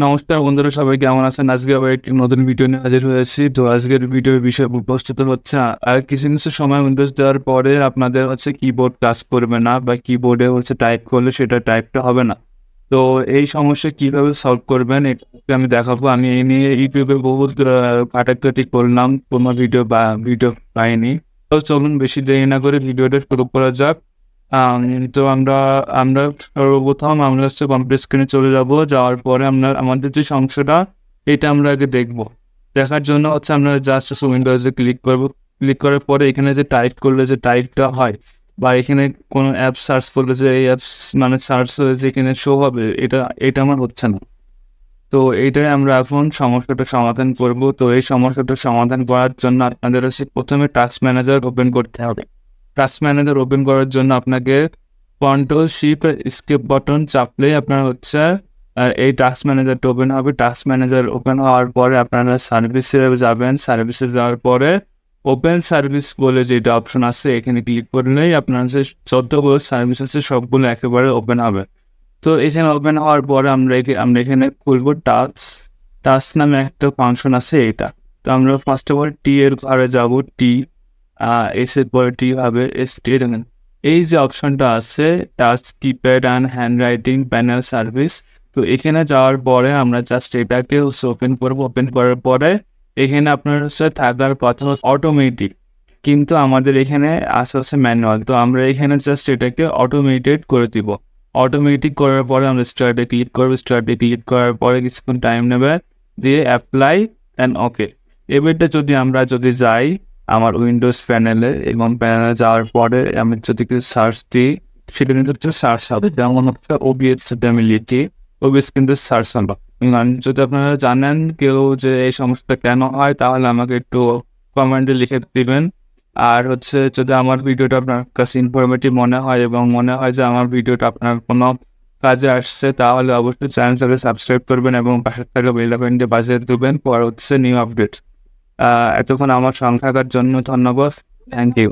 নমস্কার বন্ধুরা, সবাই কেমন আছেন? আজকে আবার একটি নতুন ভিডিও নিয়ে হাজির হয়েছি। তো আজকের ভিডিওর বিষয় উপস্থিত হচ্ছে আর কিছু সময় উইন্ডোজ দেওয়ার পরে আপনাদের কিবোর্ড কাজ করবে না বা কিবোর্ডে টাইপ করলে সেটা টাইপটা হবে না। তো এই সমস্যা কিভাবে সলভ করবেন এটা আমি দেখাবো। আমি এই নিয়ে ইউটিউবে বহুত ঘাটাঘাটি করলাম, কোনো ভিডিও পাইনি। তো চলুন বেশি দেরি না করে ভিডিওটা শুরু করা যাক। তো আমরা আমরা সর্বপ্রথম আমরা কম্পিউটার স্ক্রিনে চলে যাব। যাওয়ার পরে আমাদের যে সমস্যাটা এটা আমরা আগে দেখব। দেখার জন্য আমরা জাস্ট উইন্ডোজে ক্লিক করব। ক্লিক করার পরে এখানে যে টাইপ করলে যে টাইপটা হয় বা এখানে কোনো অ্যাপ সার্চ করলে যে এই অ্যাপস সার্চ যেখানে শো হবে এটা আমার হচ্ছে না। তো এইটাই আমরা এখন সমস্যাটা সমাধান করব। তো এই সমস্যাটা সমাধান করার জন্য আপনাদের প্রথমে টাস্ক ম্যানেজার ওপেন করতে হবে। টাস্ক ম্যানেজার ওপেন করার জন্য আপনাকে কন্ট্রোল শিফট এসকেপ বাটন চাপলে আপনার এই টাস্ক ম্যানেজারটা ওপেন হবে। টাস্ক ম্যানেজার ওপেন হওয়ার পরে আপনারা সার্ভিসে যাবেন। সার্ভিসে যাওয়ার পরে ওপেন সার্ভিস বলে যেটা অপশন আছে এখানে ক্লিক করলেই আপনার যে যতগুলো সার্ভিস আছে সবগুলো একেবারে ওপেন হবে। তো এখানে ওপেন হওয়ার পরে আমরা এখানে খুলবো টাস্ক নামে একটা ফাংশন আছে এটা। তো আমরা ফার্স্ট অফ অল টি এর ঘরে যাবো। টি এস এর পরে টি হবে এস টি। এই যে অপশনটা আছে task keypad and hand writing panel service, তো এখানে যাওয়ার পরে আমরা জাস্ট এটাকে ওপেন করবো। ওপেন করার পরে এখানে আপনার থাকার কথা অটোমেটিক, কিন্তু আমাদের এখানে আসে ম্যানুয়াল। তো আমরা এখানে জাস্ট এটাকে অটোমেটেড করে দিব। অটোমেটিক করার পরে আমরা স্টার্টে ক্লিক করবো। স্টার্টে ক্লিক করার পরে কিছুক্ষণ টাইম নেবে, দিয়ে অ্যাপ্লাই অ্যান্ড ওকে। এবারটা আমরা যাই আমার উইন্ডোজ প্যানেলে, এবং প্যানেলে যাওয়ার পরে আমি যদি কিছু সার্চ দিই সেটা কিন্তু সার্চ হবে। যেমন ওবিএস আমি লিখি, ওবিএস কিন্তু সার্চ হবে। যদি আপনারা জানেন কেউ যে এই সমস্যাটা কেন হয় তাহলে আমাকে একটু কমেন্টে লিখে দিবেন। আর যদি আমার ভিডিওটা আপনার কাছে ইনফরমেটিভ মনে হয় এবং মনে হয় যে আমার ভিডিওটা আপনার কোনো কাজে আসছে, তাহলে অবশ্যই চ্যানেলটাকে সাবস্ক্রাইব করবেন এবং পাশে থাকা বেল আইকনটি বাজিয়ে দেবেন পর নিউ আপডেট। এতক্ষণ আমার সঙ্গে থাকার জন্য ধন্যবাদ। Thank you.